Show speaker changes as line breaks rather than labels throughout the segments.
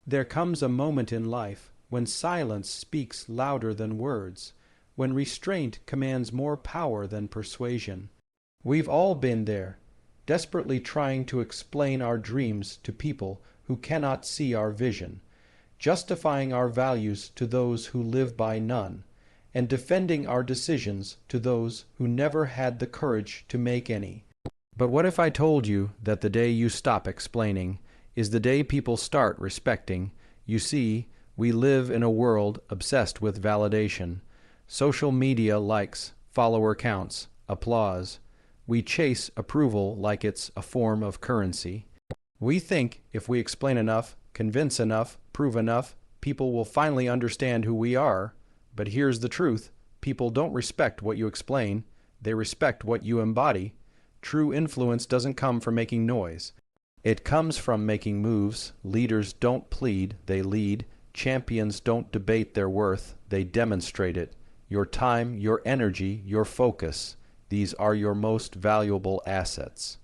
There comes a moment in life when silence speaks louder than words, when restraint commands more power than persuasion. We've all been there, desperately trying to explain our dreams to people who cannot see our vision, justifying our values to those who live by none, and defending our decisions to those who never had the courage to make any. But what if I told you that the day you stop explaining is the day people start respecting? You see, we live in a world obsessed with validation. Social media likes, follower counts, applause. We chase approval like it's a form of currency. We think if we explain enough, convince enough, prove enough, people will finally understand who we are. But here's the truth. People don't respect what you explain. They respect what you embody. True influence doesn't come from making noise. It comes from making moves. Leaders don't plead, they lead. Champions don't debate their worth, they demonstrate it. Your time, your energy, your focus, these are your most valuable assets.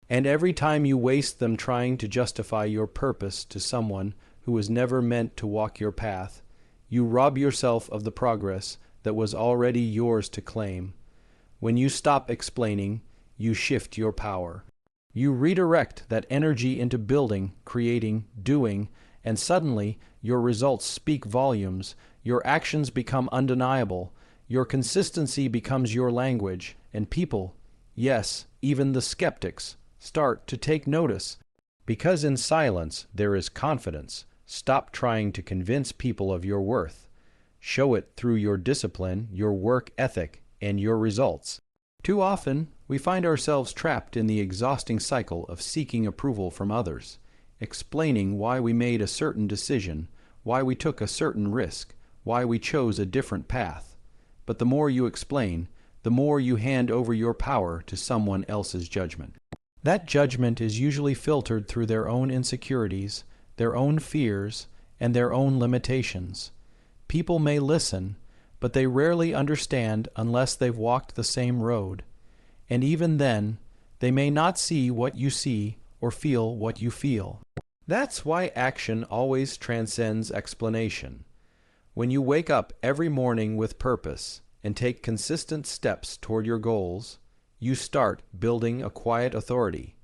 And every time you waste them trying to justify your purpose to someone who was never meant to walk your path, you rob yourself of the progress that was already yours to claim. When you stop explaining, you shift your power. You redirect that energy into building, creating, doing, and suddenly your results speak volumes, your actions become undeniable, your consistency becomes your language, and people, yes, even the skeptics, start to take notice. Because in silence there is confidence. Stop trying to convince people of your worth. Show it through your discipline, your work ethic, and your results. Too often, we find ourselves trapped in the exhausting cycle of seeking approval from others, explaining why we made a certain decision, why we took a certain risk, why we chose a different path. But the more you explain, the more you hand over your power to someone else's judgment. That judgment is usually filtered through their own insecurities, their own fears, and their own limitations. People may listen, but they rarely understand unless they've walked the same road. And even then, they may not see what you see or feel what you feel. That's why action always transcends explanation. When you wake up every morning with purpose and take consistent steps toward your goals, you start building a quiet authority.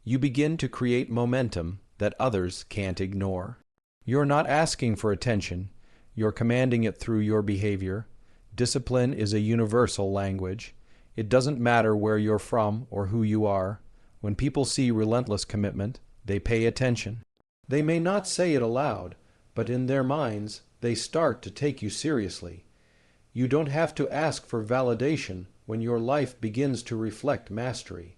You begin to create momentum that others can't ignore. You're not asking for attention, you're commanding it through your behavior. Discipline is a universal language. It doesn't matter where you're from or who you are. When people see relentless commitment, they pay attention. They may not say it aloud, but in their minds, they start to take you seriously. You don't have to ask for validation when your life begins to reflect mastery.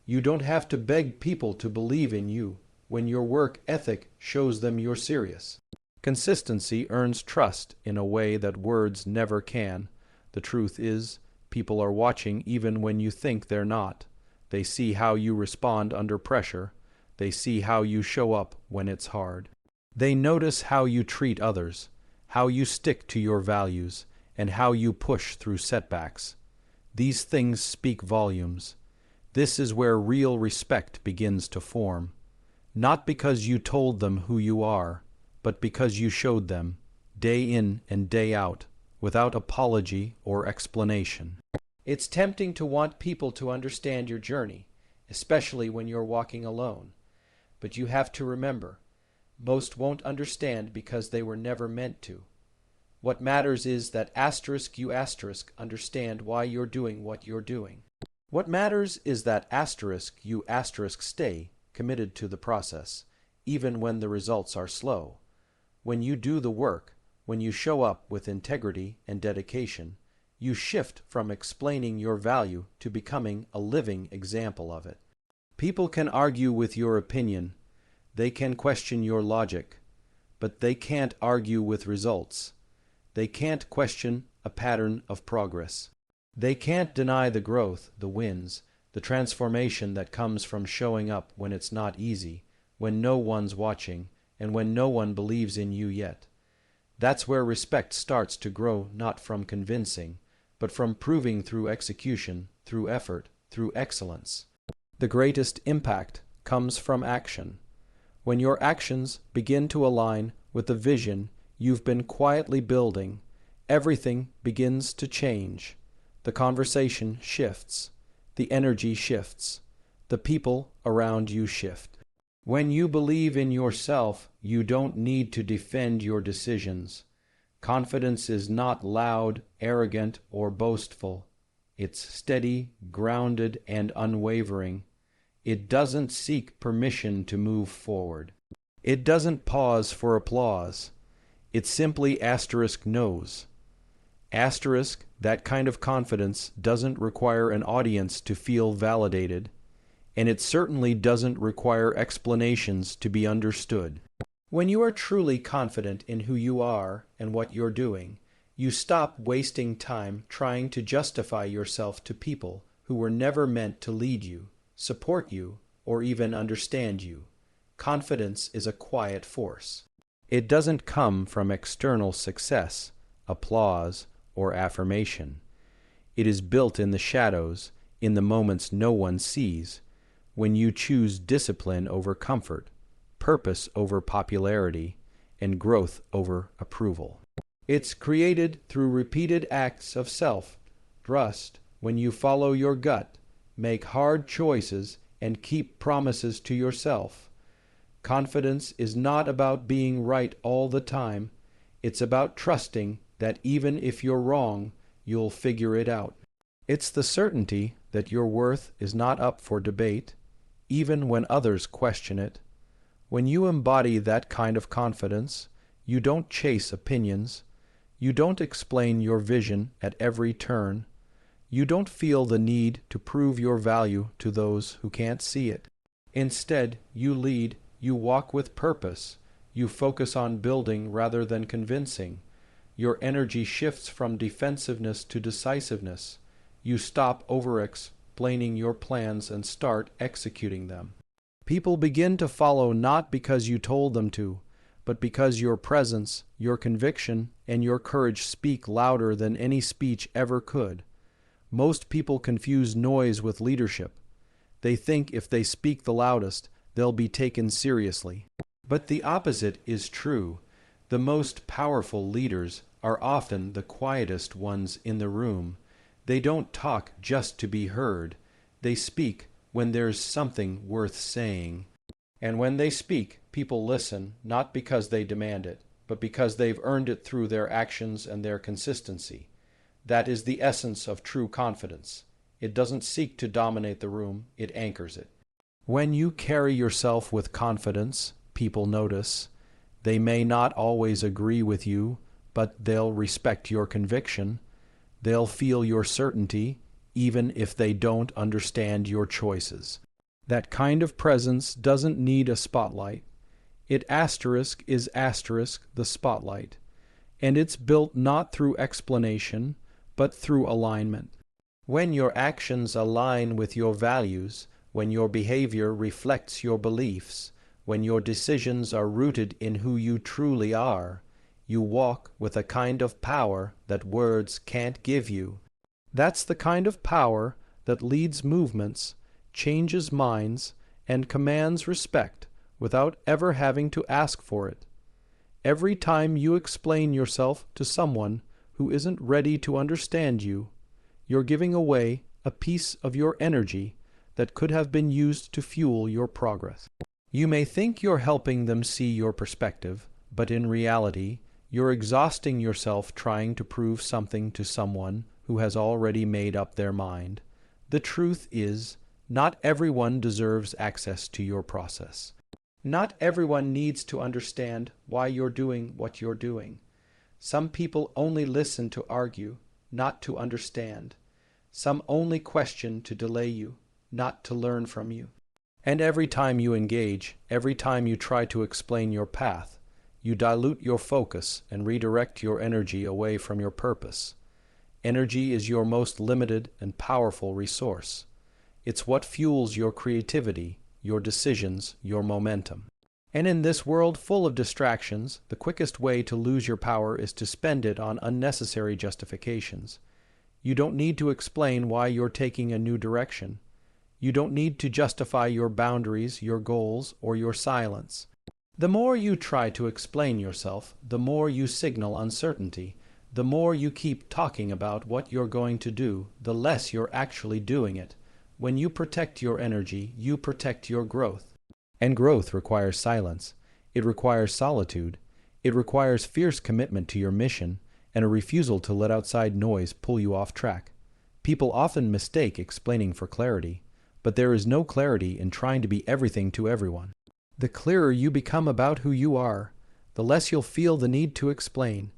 You don't have to beg people to believe in you when your work ethic shows them you're serious. Consistency earns trust in a way that words never can. The truth is, people are watching even when you think they're not. They see how you respond under pressure. They see how you show up when it's hard. They notice how you treat others, how you stick to your values, and how you push through setbacks. These things speak volumes. This is where real respect begins to form. Not because you told them who you are, but because you showed them, day in and day out, without apology or explanation. It's tempting to want people to understand your journey, especially when you're walking alone. But you have to remember, most won't understand because they were never meant to. What matters is that you understand why you're doing what you're doing. What matters is that you stay committed to the process, even when the results are slow. When you do the work, when you show up with integrity and dedication, you shift from explaining your value to becoming a living example of it. People can argue with your opinion, they can question your logic, but they can't argue with results. They can't question a pattern of progress. They can't deny the growth, the wins, the transformation that comes from showing up when it's not easy, when no one's watching, and when no one believes in you yet. That's where respect starts to grow, not from convincing, but from proving through execution, through effort, through excellence. The greatest impact comes from action. When your actions begin to align with the vision you've been quietly building, everything begins to change. The conversation shifts. The energy shifts. The people around you shift. When you believe in yourself, you don't need to defend your decisions. Confidence is not loud, arrogant, or boastful. It's steady, grounded, and unwavering. It doesn't seek permission to move forward. It doesn't pause for applause. It simply knows. That kind of confidence doesn't require an audience to feel validated, and it certainly doesn't require explanations to be understood. When you are truly confident in who you are and what you're doing, you stop wasting time trying to justify yourself to people who were never meant to lead you, support you, or even understand you. Confidence is a quiet force. It doesn't come from external success, applause, or affirmation. It is built in the shadows, in the moments no one sees, when you choose discipline over comfort, purpose over popularity, and growth over approval. It's created through repeated acts of self-trust, when you follow your gut, make hard choices, and keep promises to yourself. Confidence is not about being right all the time. It's about trusting that even if you're wrong, you'll figure it out. It's the certainty that your worth is not up for debate, even when others question it. When you embody that kind of confidence, you don't chase opinions. You don't explain your vision at every turn. You don't feel the need to prove your value to those who can't see it. Instead, you lead, you walk with purpose. You focus on building rather than convincing. Your energy shifts from defensiveness to decisiveness. You stop over-explaining your plans and start executing them. People begin to follow not because you told them to, but because your presence, your conviction, and your courage speak louder than any speech ever could. Most people confuse noise with leadership. They think if they speak the loudest, they'll be taken seriously. But the opposite is true. The most powerful leaders are often the quietest ones in the room. They don't talk just to be heard. They speak when there's something worth saying. And when they speak, people listen, not because they demand it, but because they've earned it through their actions and their consistency. That is the essence of true confidence. It doesn't seek to dominate the room, it anchors it. When you carry yourself with confidence, people notice. They may not always agree with you, but they'll respect your conviction. They'll feel your certainty, even if they don't understand your choices. That kind of presence doesn't need a spotlight. It is the spotlight. And it's built not through explanation, but through alignment. When your actions align with your values, when your behavior reflects your beliefs, when your decisions are rooted in who you truly are, you walk with a kind of power that words can't give you. That's the kind of power that leads movements, changes minds, and commands respect without ever having to ask for it. Every time you explain yourself to someone who isn't ready to understand you, you're giving away a piece of your energy that could have been used to fuel your progress. You may think you're helping them see your perspective, but in reality, you're exhausting yourself trying to prove something to someone who has already made up their mind. The truth is, not everyone deserves access to your process. Not everyone needs to understand why you're doing what you're doing. Some people only listen to argue, not to understand. Some only question to delay you, not to learn from you. And every time you engage, every time you try to explain your path, you dilute your focus and redirect your energy away from your purpose. Energy is your most limited and powerful resource. It's what fuels your creativity, your decisions, your momentum. And in this world full of distractions, the quickest way to lose your power is to spend it on unnecessary justifications. You don't need to explain why you're taking a new direction. You don't need to justify your boundaries, your goals, or your silence. The more you try to explain yourself, the more you signal uncertainty. The more you keep talking about what you're going to do, the less you're actually doing it. When you protect your energy, you protect your growth. And growth requires silence. It requires solitude. It requires fierce commitment to your mission and a refusal to let outside noise pull you off track. People often mistake explaining for clarity, but there is no clarity in trying to be everything to everyone. The clearer you become about who you are, the less you'll feel the need to explain.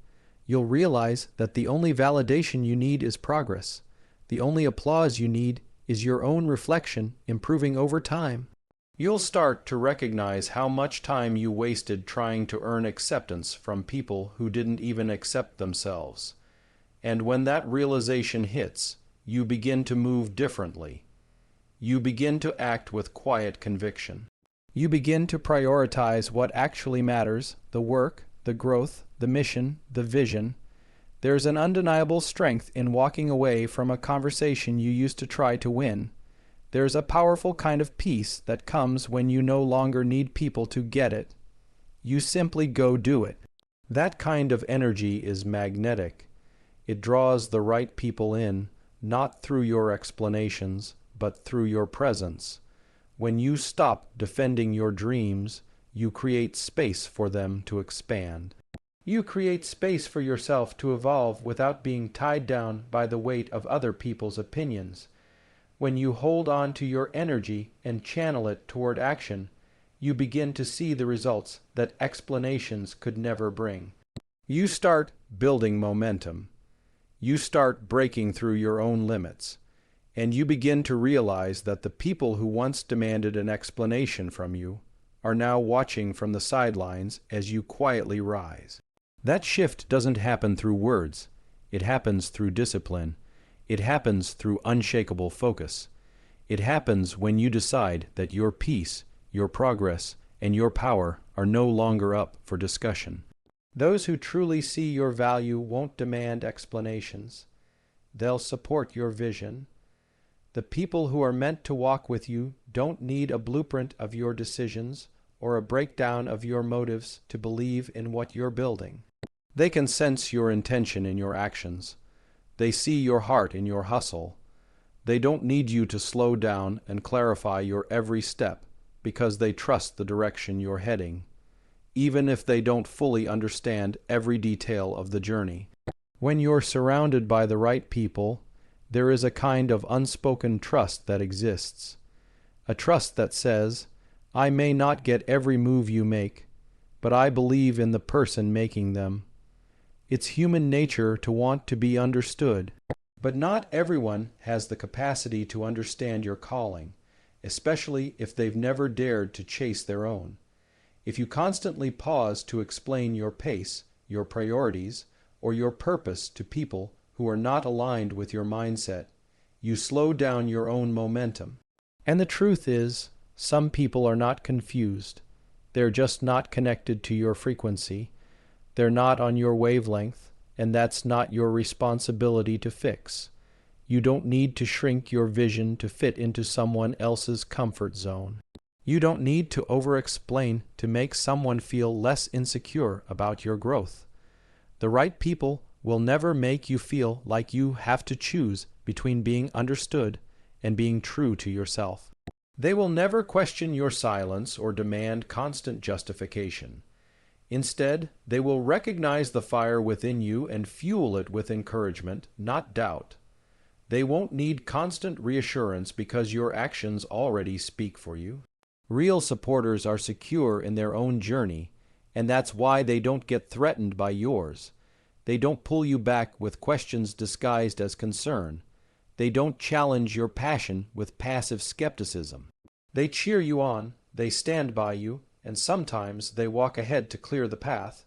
You'll realize that the only validation you need is progress. The only applause you need is your own reflection improving over time. You'll start to recognize how much time you wasted trying to earn acceptance from people who didn't even accept themselves. And when that realization hits, you begin to move differently. You begin to act with quiet conviction. You begin to prioritize what actually matters, the work, the growth, the mission, the vision. There's an undeniable strength in walking away from a conversation you used to try to win. There's a powerful kind of peace that comes when you no longer need people to get it. You simply go do it. That kind of energy is magnetic. It draws the right people in, not through your explanations, but through your presence. When you stop defending your dreams, you create space for them to expand. You create space for yourself to evolve without being tied down by the weight of other people's opinions. When you hold on to your energy and channel it toward action, you begin to see the results that explanations could never bring. You start building momentum. You start breaking through your own limits. And you begin to realize that the people who once demanded an explanation from you are now watching from the sidelines as you quietly rise. That shift doesn't happen through words. It happens through discipline. It happens through unshakable focus. It happens when you decide that your peace, your progress, and your power are no longer up for discussion. Those who truly see your value won't demand explanations. They'll support your vision. The people who are meant to walk with you don't need a blueprint of your decisions or a breakdown of your motives to believe in what you're building. They can sense your intention in your actions. They see your heart in your hustle. They don't need you to slow down and clarify your every step because they trust the direction you're heading, even if they don't fully understand every detail of the journey. When you're surrounded by the right people, there is a kind of unspoken trust that exists. A trust that says, I may not get every move you make, but I believe in the person making them. It's human nature to want to be understood, but not everyone has the capacity to understand your calling, especially if they've never dared to chase their own. If you constantly pause to explain your pace, your priorities, or your purpose to people who are not aligned with your mindset, you slow down your own momentum. And the truth is, some people are not confused. They're just not connected to your frequency. They're not on your wavelength, and that's not your responsibility to fix. You don't need to shrink your vision to fit into someone else's comfort zone. You don't need to over-explain to make someone feel less insecure about your growth. The right people will never make you feel like you have to choose between being understood and being true to yourself. They will never question your silence or demand constant justification. Instead, they will recognize the fire within you and fuel it with encouragement, not doubt. They won't need constant reassurance because your actions already speak for you. Real supporters are secure in their own journey, and that's why they don't get threatened by yours. They don't pull you back with questions disguised as concern. They don't challenge your passion with passive skepticism. They cheer you on, they stand by you, and sometimes they walk ahead to clear the path.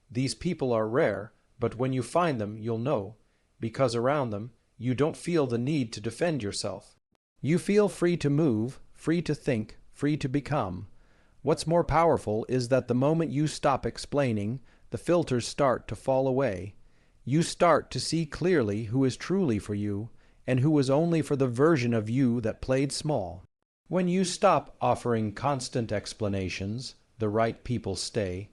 These people are rare, but when you find them, you'll know, because around them, you don't feel the need to defend yourself. You feel free to move, free to think, free to become. What's more powerful is that the moment you stop explaining, the filters start to fall away. You start to see clearly who is truly for you and who was only for the version of you that played small. When you stop offering constant explanations, the right people stay.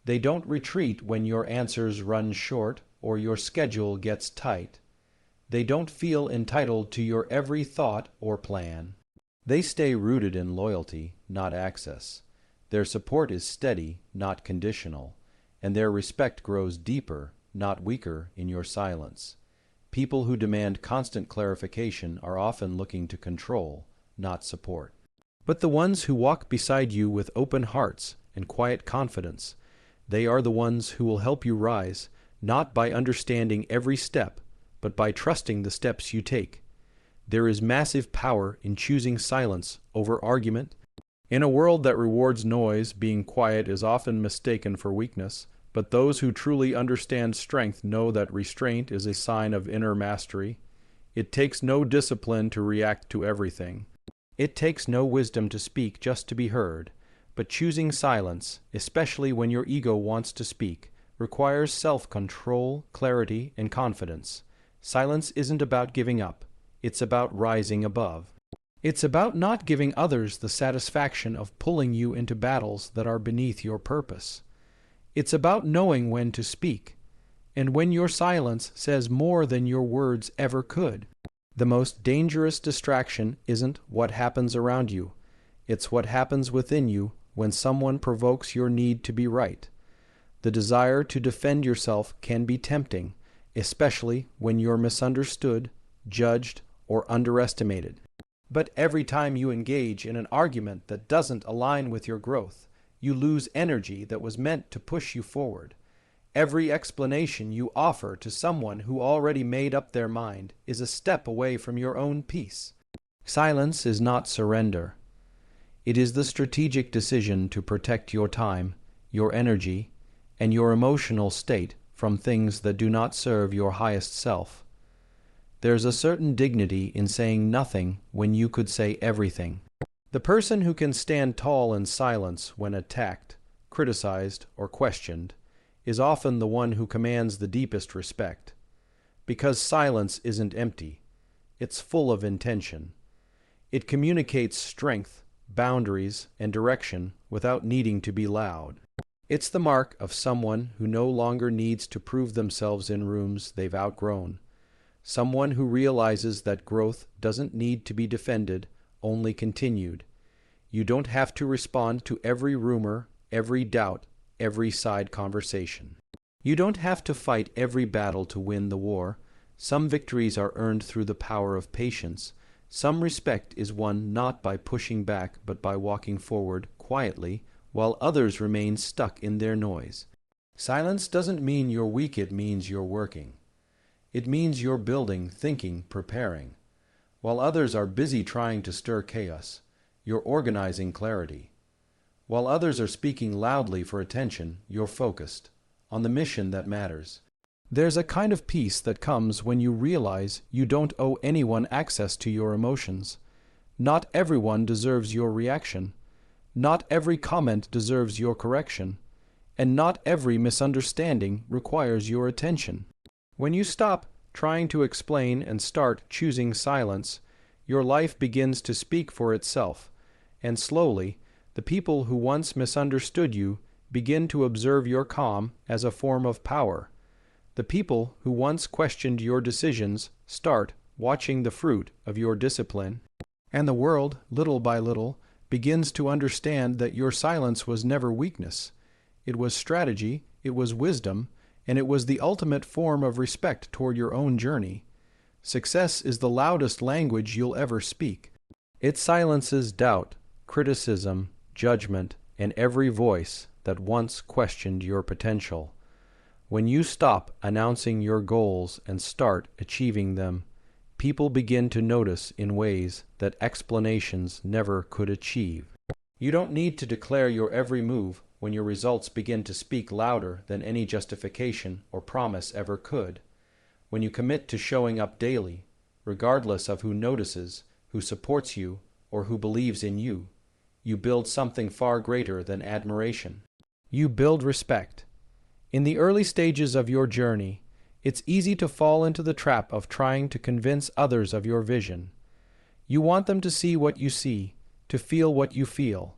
They don't retreat when your answers run short or your schedule gets tight. They don't feel entitled to your every thought or plan. They stay rooted in loyalty, not access. Their support is steady, not conditional, and their respect grows deeper, not weaker, in your silence. People who demand constant clarification are often looking to control, not support. But the ones who walk beside you with open hearts and quiet confidence, they are the ones who will help you rise, not by understanding every step, but by trusting the steps you take. There is massive power in choosing silence over argument. In a world that rewards noise, being quiet is often mistaken for weakness, but those who truly understand strength know that restraint is a sign of inner mastery. It takes no discipline to react to everything. It takes no wisdom to speak just to be heard, but choosing silence, especially when your ego wants to speak, requires self-control, clarity, and confidence. Silence isn't about giving up. It's about rising above. It's about not giving others the satisfaction of pulling you into battles that are beneath your purpose. It's about knowing when to speak, and when your silence says more than your words ever could. The most dangerous distraction isn't what happens around you. It's what happens within you when someone provokes your need to be right. The desire to defend yourself can be tempting, especially when you're misunderstood, judged, or underestimated. But every time you engage in an argument that doesn't align with your growth, you lose energy that was meant to push you forward. Every explanation you offer to someone who already made up their mind is a step away from your own peace. Silence is not surrender. It is the strategic decision to protect your time, your energy, and your emotional state from things that do not serve your highest self. There's a certain dignity in saying nothing when you could say everything. The person who can stand tall in silence when attacked, criticized, or questioned is often the one who commands the deepest respect. Because silence isn't empty. It's full of intention. It communicates strength, boundaries, and direction without needing to be loud. It's the mark of someone who no longer needs to prove themselves in rooms they've outgrown. Someone who realizes that growth doesn't need to be defended, only continued. You don't have to respond to every rumor, every doubt, every side conversation. You don't have to fight every battle to win the war. Some victories are earned through the power of patience. Some respect is won not by pushing back but by walking forward quietly, while others remain stuck in their noise. Silence doesn't mean you're weak, it means you're working. It means you're building, thinking, preparing. While others are busy trying to stir chaos, you're organizing clarity. While others are speaking loudly for attention, you're focused on the mission that matters. There's a kind of peace that comes when you realize you don't owe anyone access to your emotions. Not everyone deserves your reaction. Not every comment deserves your correction. And not every misunderstanding requires your attention. When you stop trying to explain and start choosing silence, your life begins to speak for itself, and slowly, the people who once misunderstood you begin to observe your calm as a form of power. The people who once questioned your decisions start watching the fruit of your discipline, and the world, little by little, begins to understand that your silence was never weakness. It was strategy, it was wisdom, and it was the ultimate form of respect toward your own journey. Success is the loudest language you'll ever speak. It silences doubt, criticism, judgment, and every voice that once questioned your potential. When you stop announcing your goals and start achieving them, people begin to notice in ways that explanations never could achieve. You don't need to declare your every move when your results begin to speak louder than any justification or promise ever could. When you commit to showing up daily, regardless of who notices, who supports you, or who believes in you, you build something far greater than admiration. You build respect. In the early stages of your journey, it's easy to fall into the trap of trying to convince others of your vision. You want them to see what you see, to feel what you feel.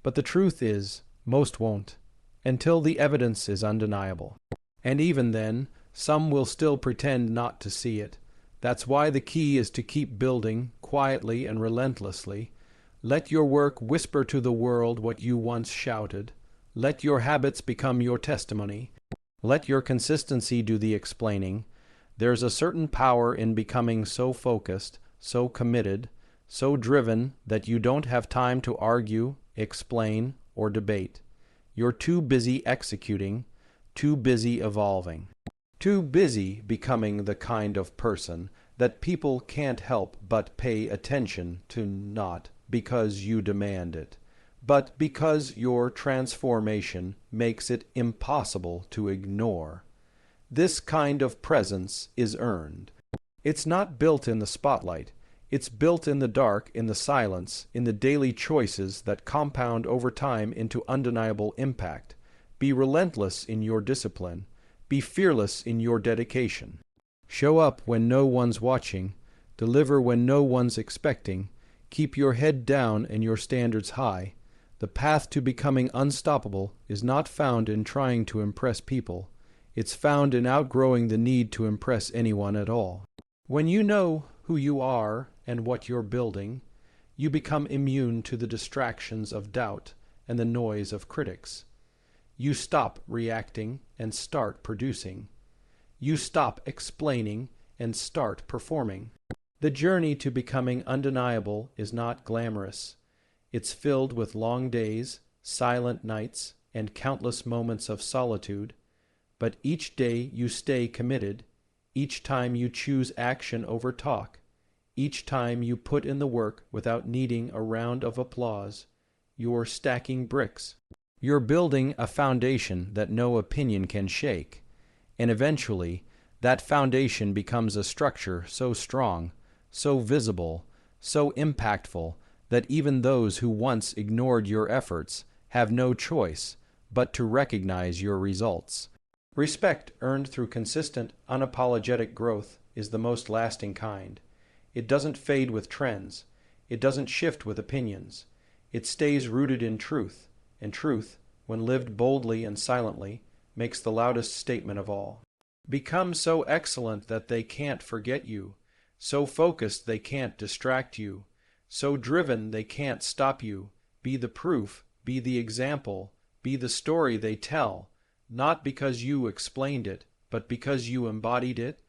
But the truth is, Most won't, until the evidence is undeniable. And even then, some will still pretend not to see it. That's why the key is to keep building, quietly and relentlessly. Let your work whisper to the world what you once shouted. Let your habits become your testimony. Let your consistency do the explaining. There's a certain power in becoming so focused, so committed, so driven that you don't have time to argue, explain, or debate. You're too busy executing, too busy evolving, too busy becoming the kind of person that people can't help but pay attention to, not because you demand it, but because your transformation makes it impossible to ignore. This kind of presence is earned. It's not built in the spotlight. It's built in the dark, in the silence, in the daily choices that compound over time into undeniable impact. Be relentless in your discipline. Be fearless in your dedication. Show up when no one's watching. Deliver when no one's expecting. Keep your head down and your standards high. The path to becoming unstoppable is not found in trying to impress people. It's found in outgrowing the need to impress anyone at all. When you know who you are and what you're building, you become immune to the distractions of doubt and the noise of critics. You stop reacting and start producing. You stop explaining and start performing. The journey to becoming undeniable is not glamorous. It's filled with long days, silent nights, and countless moments of solitude. But each day you stay committed, each time you choose action over talk, each time you put in the work without needing a round of applause, you're stacking bricks. You're building a foundation that no opinion can shake, and eventually that foundation becomes a structure so strong, so visible, so impactful that even those who once ignored your efforts have no choice but to recognize your results. Respect earned through consistent, unapologetic growth is the most lasting kind. It doesn't fade with trends. It doesn't shift with opinions. It stays rooted in truth, and truth, when lived boldly and silently, makes the loudest statement of all. Become so excellent that they can't forget you, so focused they can't distract you, so driven they can't stop you. Be the proof, be the example, be the story they tell, not because you explained it, but because you embodied it,